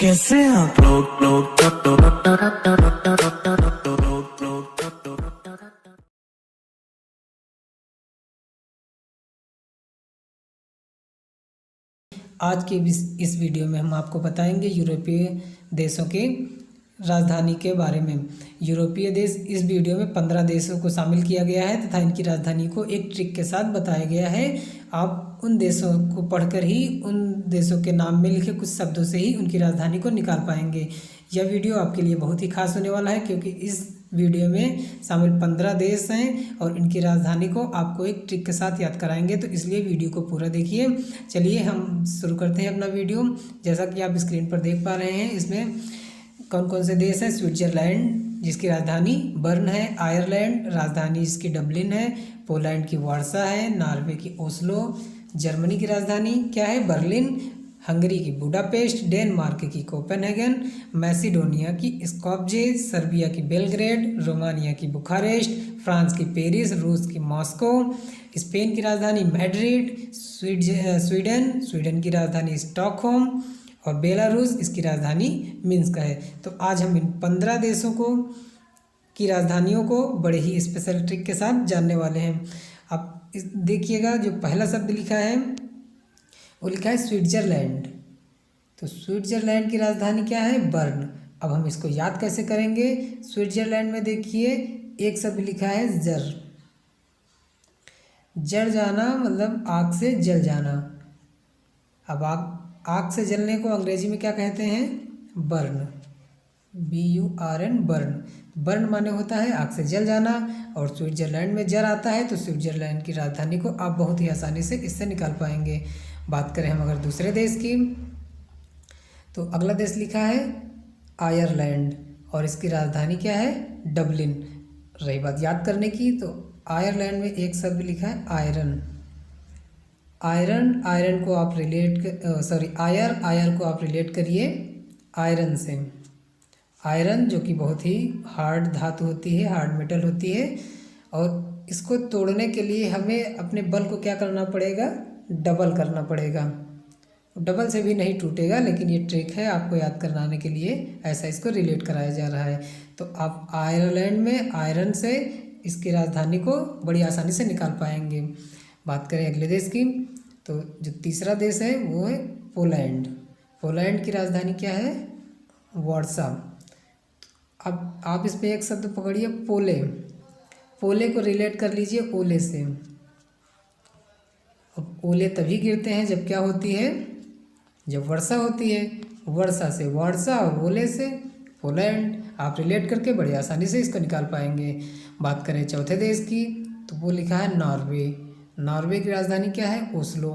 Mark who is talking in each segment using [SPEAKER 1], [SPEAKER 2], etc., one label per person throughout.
[SPEAKER 1] कैसे आप लोग
[SPEAKER 2] आज के इस वीडियो में हम आपको बताएंगे यूरोपीय देशों की राजधानी के बारे में। यूरोपीय देश इस वीडियो में 15 देशों को शामिल किया गया है तथा इनकी राजधानी को एक ट्रिक के साथ बताया गया है। आप उन देशों को पढ़कर ही उन देशों के नाम में लिखे कुछ शब्दों से ही उनकी राजधानी को निकाल पाएंगे। यह वीडियो आपके लिए बहुत ही खास होने वाला है क्योंकि इस वीडियो में शामिल 15 देश हैं और इनकी राजधानी को आपको एक ट्रिक के साथ याद कराएंगे, तो इसलिए वीडियो को पूरा देखिए। चलिए हम शुरू करते हैं अपना वीडियो। जैसा कि आप स्क्रीन पर देख पा रहे हैं, इसमें कौन कौन से देश हैं। स्विट्जरलैंड जिसकी राजधानी बर्न है, आयरलैंड राजधानी इसकी डबलिन है, पोलैंड की वार्सा है, नॉर्वे की ओस्लो, जर्मनी की राजधानी क्या है बर्लिन, हंगरी की बुडापेस्ट, डेनमार्क की कोपेनहेगन, मैसिडोनिया की स्कॉप्जे, सर्बिया की बेलग्रेड, रोमानिया की बुखारेस्ट, फ्रांस की पेरिस, रूस की मॉस्को, स्पेन की राजधानी मैड्रिड, स्वीडन की राजधानी स्टॉकहोम और बेलारूस इसकी राजधानी मिन्स्क है। तो आज हम इन 15 देशों की राजधानियों को बड़े ही स्पेशल ट्रिक के साथ जानने वाले हैं। अब देखिएगा, जो पहला शब्द लिखा है वो लिखा है स्विट्जरलैंड। तो स्विट्जरलैंड की राजधानी क्या है बर्न। अब हम इसको याद कैसे करेंगे। स्विट्जरलैंड में देखिए एक शब्द लिखा है जर। जड़ जाना मतलब आग से जल जाना। अब आग से जलने को अंग्रेजी में क्या कहते हैं बर्न, BURN बर्न। बर्न माने होता है आग से जल जाना और स्विट्जरलैंड में जर आता है, तो स्विट्जरलैंड की राजधानी को आप बहुत ही आसानी से इससे निकाल पाएंगे। बात करें हम अगर दूसरे देश की, तो अगला देश लिखा है आयरलैंड और इसकी राजधानी क्या है डबलिन। रही बात याद करने की, तो आयरलैंड में एक शब्द लिखा है आयरन। आयरन को आप आयर को आप रिलेट करिए आयरन से। आयरन जो कि बहुत ही हार्ड धातु होती है, हार्ड मेटल होती है, और इसको तोड़ने के लिए हमें अपने बल को क्या करना पड़ेगा डबल करना पड़ेगा। डबल से भी नहीं टूटेगा, लेकिन ये ट्रिक है आपको याद कराने के लिए, ऐसा इसको रिलेट कराया जा रहा है। तो आप आयरलैंड में आयरन से इसकी राजधानी को बड़ी आसानी से निकाल पाएंगे। बात करें अगले देश की, तो जो तीसरा देश है वो है पोलैंड। पोलैंड की राजधानी क्या है वार्सा। अब आप इसमें एक शब्द पकड़िए पोले। पोले को रिलेट कर लीजिए ओले से। अब ओले तभी गिरते हैं जब क्या होती है जब वर्षा होती है। वर्षा से वार्सा और ओले से पोलैंड आप रिलेट करके बड़ी आसानी से इसको निकाल पाएंगे। बात करें चौथे देश की, तो वो लिखा है नॉर्वे। नॉर्वे की राजधानी क्या है ओस्लो।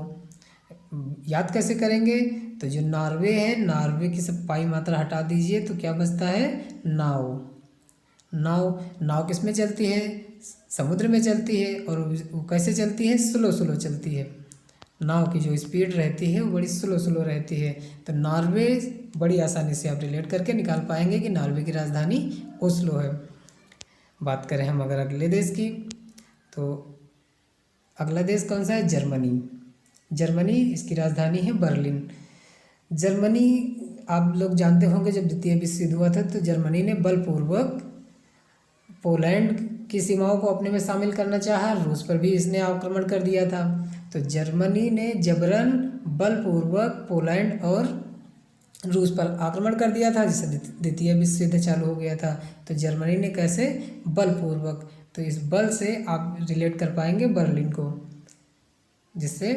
[SPEAKER 2] याद कैसे करेंगे, तो जो नॉर्वे है, नॉर्वे की सब पाई मात्रा हटा दीजिए तो क्या बचता है नाव। नाव किस में चलती है समुद्र में चलती है, और वो कैसे चलती है स्लो चलती है। नाव की जो स्पीड रहती है वो बड़ी स्लो रहती है। तो नॉर्वे बड़ी आसानी से आप रिलेट करके निकाल पाएंगे कि नॉर्वे की राजधानी ओस्लो है। बात करें हम अगर अगले देश की, तो अगला देश कौन सा है जर्मनी इसकी राजधानी है बर्लिन। जर्मनी आप लोग जानते होंगे, जब द्वितीय विश्व युद्ध हुआ था तो जर्मनी ने बलपूर्वक पोलैंड की सीमाओं को अपने में शामिल करना चाहा। रूस पर भी इसने आक्रमण कर दिया था। तो जर्मनी ने जबरन बलपूर्वक पोलैंड और रूस पर आक्रमण कर दिया था, जिससे द्वितीय विश्व युद्ध चालू हो गया था। तो जर्मनी ने कैसे बलपूर्वक, तो इस बल से आप रिलेट कर पाएंगे बर्लिन को, जिससे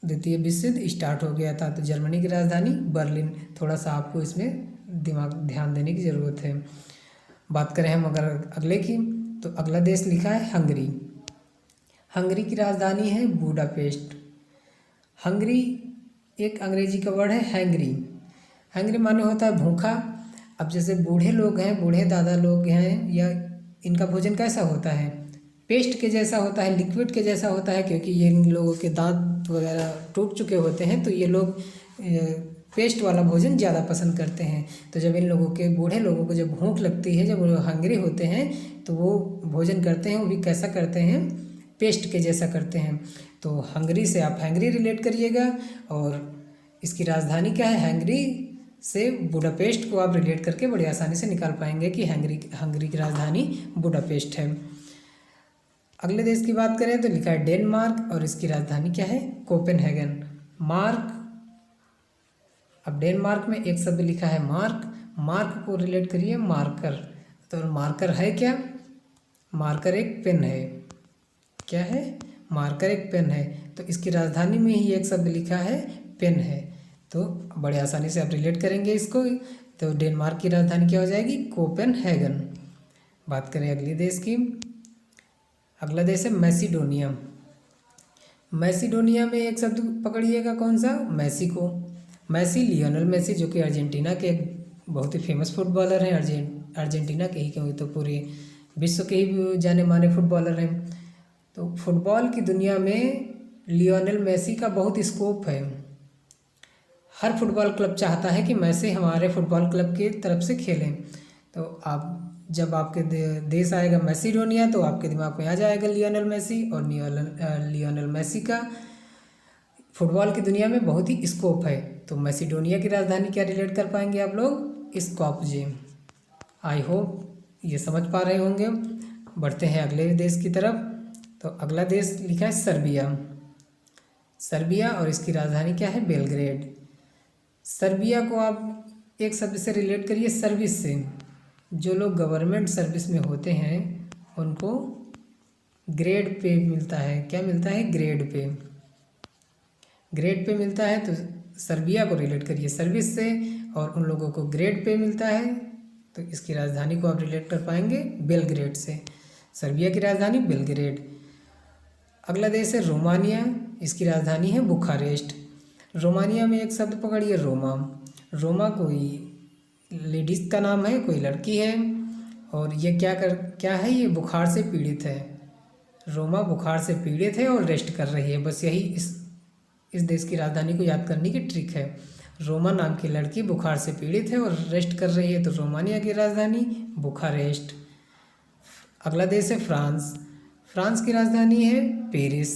[SPEAKER 2] द्वितीय विश्व युद्ध स्टार्ट हो गया था। तो जर्मनी की राजधानी बर्लिन। थोड़ा सा आपको इसमें ध्यान देने की ज़रूरत है। बात करें हम अगर अगले की, तो अगला देश लिखा है हंगरी की राजधानी है बुडापेस्ट। हंगरी एक अंग्रेजी का वर्ड है हैंगरी माने होता है भूखा। अब जैसे बूढ़े लोग हैं, बूढ़े दादा लोग हैं, या इनका भोजन कैसा होता है पेस्ट के जैसा होता है, लिक्विड के जैसा होता है, क्योंकि ये इन लोगों के दांत वगैरह टूट चुके होते हैं, तो ये लोग पेस्ट वाला भोजन ज़्यादा पसंद करते हैं। तो जब इन लोगों के बूढ़े लोगों को जब भूख लगती है, जब वो हंग्री होते हैं, तो वो भोजन करते हैं, वो भी कैसा करते हैं पेस्ट के जैसा करते हैं। तो हंगरी से आप हैंगरी रिलेट करिएगा, और इसकी राजधानी क्या है हैंगरी, से बुडापेस्ट को आप रिलेट करके बड़ी आसानी से निकाल पाएंगे कि हंगरी की राजधानी बुडापेस्ट है। अगले देश की बात करें तो लिखा है डेनमार्क और इसकी राजधानी क्या है? कोपेनहेगन। मार्क, अब डेनमार्क में एक शब्द लिखा है मार्क, मार्क को रिलेट करिए मार्कर। तो मार्कर है क्या? मार्कर एक पेन है। क्या है? मार्कर एक पेन है। तो इसकी राजधानी में ही एक शब्द लिखा है पेन है, तो बड़े आसानी से आप रिलेट करेंगे इसको। तो डेनमार्क की राजधानी क्या हो जाएगी? कोपेनहेगन। बात करें अगले देश की। अगला देश है मैसिडोनिया। मैसिडोनिया में एक शब्द पकड़िएगा, कौन सा? मैक्सिको। मैसी, लियोनेल मैसी, जो कि अर्जेंटीना के एक बहुत ही फेमस फुटबॉलर हैं। अर्जेंटीना के ही क्यों, तो पूरे विश्व के ही जाने माने फुटबॉलर हैं। तो फुटबॉल की दुनिया में लियोनेल मैसी का बहुत स्कोप है। हर फुटबॉल क्लब चाहता है कि मैसी हमारे फुटबॉल क्लब की तरफ से खेलें। तो आप जब आपके देश आएगा मैसिडोनिया तो आपके दिमाग में आ जाएगा लियोनेल मैसी, और लियोनेल मैसी का फुटबॉल की दुनिया में बहुत ही स्कोप है। तो मैसिडोनिया की राजधानी क्या रिलेट कर पाएंगे आप लोग? स्कोपजे। आई होप ये समझ पा रहे होंगे। बढ़ते हैं अगले देश की तरफ। तो अगला देश लिखा है सर्बिया। सर्बिया और इसकी राजधानी क्या है? बेलग्रेड। सर्बिया को आप एक शब्द से रिलेट करिए, सर्विस से। जो लोग गवर्नमेंट सर्विस में होते हैं उनको ग्रेड पे मिलता है। क्या मिलता है? Grade pay. ग्रेड पे मिलता है, तो सर्बिया को रिलेट करिए सर्विस से, और उन लोगों को ग्रेड पे मिलता है तो इसकी राजधानी को आप रिलेट कर पाएंगे बेलग्रेड से। सर्बिया की राजधानी बेलग्रेड। अगला देश है रोमानिया। इसकी राजधानी है बुखारेस्ट। रोमानिया में एक शब्द पकड़िए, रोमा। रोमा कोई लेडीज़ का नाम है, कोई लड़की है, और ये क्या है? ये बुखार से पीड़ित है। रोमा बुखार से पीड़ित है और रेस्ट कर रही है। बस यही इस देश की राजधानी को याद करने की ट्रिक है। रोमा नाम की लड़की बुखार से पीड़ित है और रेस्ट कर रही है, तो रोमानिया की राजधानी बुखारेस्ट। अगला देश है फ्रांस। फ्रांस की राजधानी है पेरिस।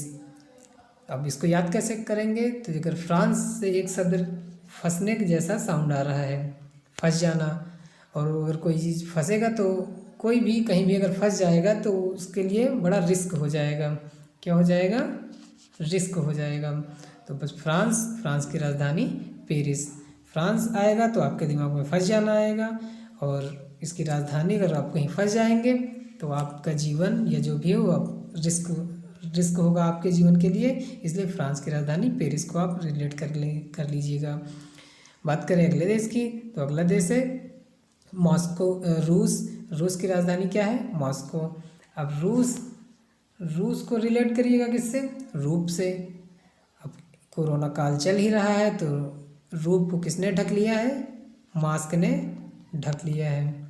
[SPEAKER 2] अब इसको याद कैसे करेंगे? तो अगर फ्रांस से एक शब्द फंसने के जैसा साउंड आ रहा है, फंस जाना, और अगर कोई चीज़ फंसेगा तो कोई भी कहीं भी अगर फंस जाएगा तो उसके लिए बड़ा रिस्क हो जाएगा। क्या हो जाएगा? रिस्क हो जाएगा। तो बस फ्रांस की राजधानी पेरिस। फ्रांस आएगा तो आपके दिमाग में फंस जाना आएगा, और इसकी राजधानी अगर आप कहीं फंस जाएंगे तो आपका जीवन या जो भी हो आप रिस्क होगा आपके जीवन के लिए। इसलिए फ्रांस की राजधानी पेरिस को आप रिलेट कर लीजिएगा। बात करें अगले देश की, तो अगला देश है मॉस्को। रूस की राजधानी क्या है? मॉस्को। अब रूस को रिलेट करिएगा किससे? रूप से। अब कोरोना काल चल ही रहा है तो रूप को किसने ढक लिया है? मास्क ने ढक लिया है।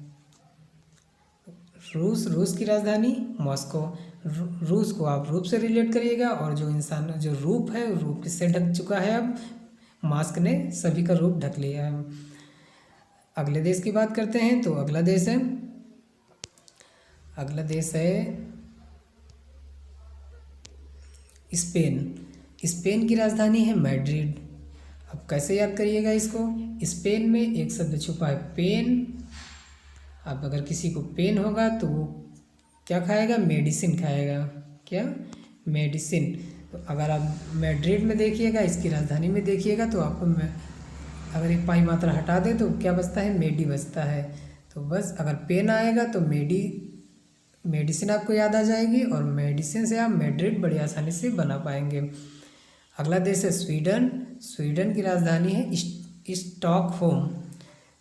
[SPEAKER 2] रूस की राजधानी मॉस्को। रूस को आप रूप से रिलेट करिएगा, और जो इंसान जो रूप है रूप किससे ढक चुका है? अब मास्क ने सभी का रूप ढक लिया है। अगले देश की बात करते हैं, तो अगला देश है स्पेन। स्पेन की राजधानी है मैड्रिड। अब कैसे याद करिएगा इसको? स्पेन में एक शब्द छुपा है पेन। अब अगर किसी को पेन होगा तो वो क्या खाएगा? मेडिसिन खाएगा। क्या? मेडिसिन। तो अगर आप मैड्रिड में देखिएगा, इसकी राजधानी में देखिएगा, तो आपको अगर एक पाई मात्रा हटा दे तो क्या बचता है? मेडी बचता है। तो बस अगर पेन आएगा तो मेडिसिन आपको याद आ जाएगी, और मेडिसिन से आप मैड्रिड बड़ी आसानी से बना पाएंगे। अगला देश है स्वीडन। स्वीडन की राजधानी है स्टॉकहोम।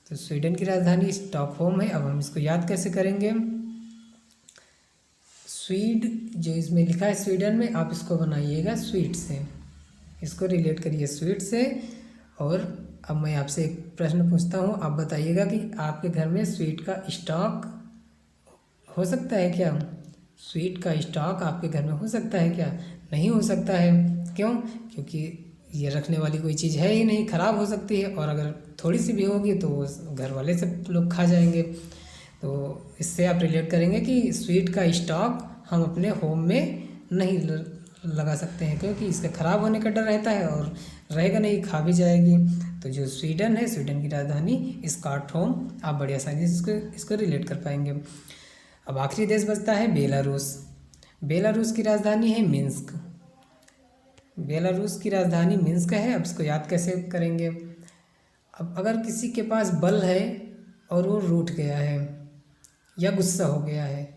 [SPEAKER 2] तो स्वीडन की राजधानी स्टॉकहोम है। अब हम इसको याद कैसे करेंगे? जो इसमें लिखा है स्वीडन में, आप इसको बनाइएगा स्वीट से, इसको रिलेट करिए स्वीट से। और अब मैं आपसे एक प्रश्न पूछता हूँ, आप बताइएगा कि आपके घर में स्वीट का स्टॉक हो सकता है क्या? स्वीट का स्टॉक आपके घर में हो सकता है क्या? नहीं हो सकता है। क्यों? क्योंकि ये रखने वाली कोई चीज़ है ही नहीं, ख़राब हो सकती है, और अगर थोड़ी सी भी होगी तो घर वाले सब लोग खा जाएंगे। तो इससे आप रिलेट करेंगे कि स्वीट का स्टॉक हम अपने होम में नहीं लगा सकते हैं, क्योंकि इसके ख़राब होने का डर रहता है, और रहेगा नहीं, खा भी जाएगी। तो जो स्वीडन है, स्वीडन की राजधानी स्टॉकहोम। आप बड़ी आसानी से इसको रिलेट कर पाएंगे। अब आखिरी देश बचता है बेलारूस। बेलारूस की राजधानी है मिन्स्क। बेलारूस की राजधानी मिन्स्क है। अब इसको याद कैसे करेंगे? अब अगर किसी के पास बल है और वो रूठ गया है या गुस्सा हो गया है,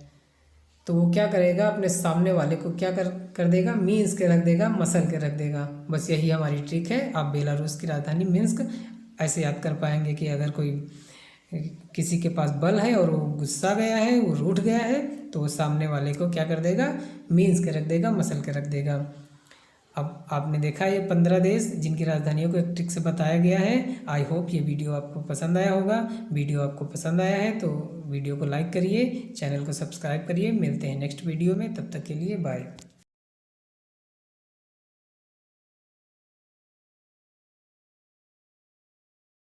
[SPEAKER 2] तो वो क्या करेगा? अपने सामने वाले को क्या कर देगा? मीन्स के रख देगा, मसल के रख देगा। बस यही हमारी ट्रिक है। आप बेलारूस की राजधानी मिन्स्क ऐसे याद कर पाएंगे कि अगर कोई किसी के पास बल है और वो गुस्सा गया है, वो रूठ गया है, तो वो सामने वाले को क्या कर देगा? मीन्स के रख देगा, मसल के रख देगा। अब आपने देखा ये 15 देश जिनकी राजधानियों को एक ट्रिक से बताया गया है। आई होप ये वीडियो आपको पसंद आया होगा। वीडियो आपको पसंद आया है तो वीडियो को लाइक करिए, चैनल को सब्सक्राइब करिए। मिलते हैं नेक्स्ट वीडियो में, तब तक के लिए बाय।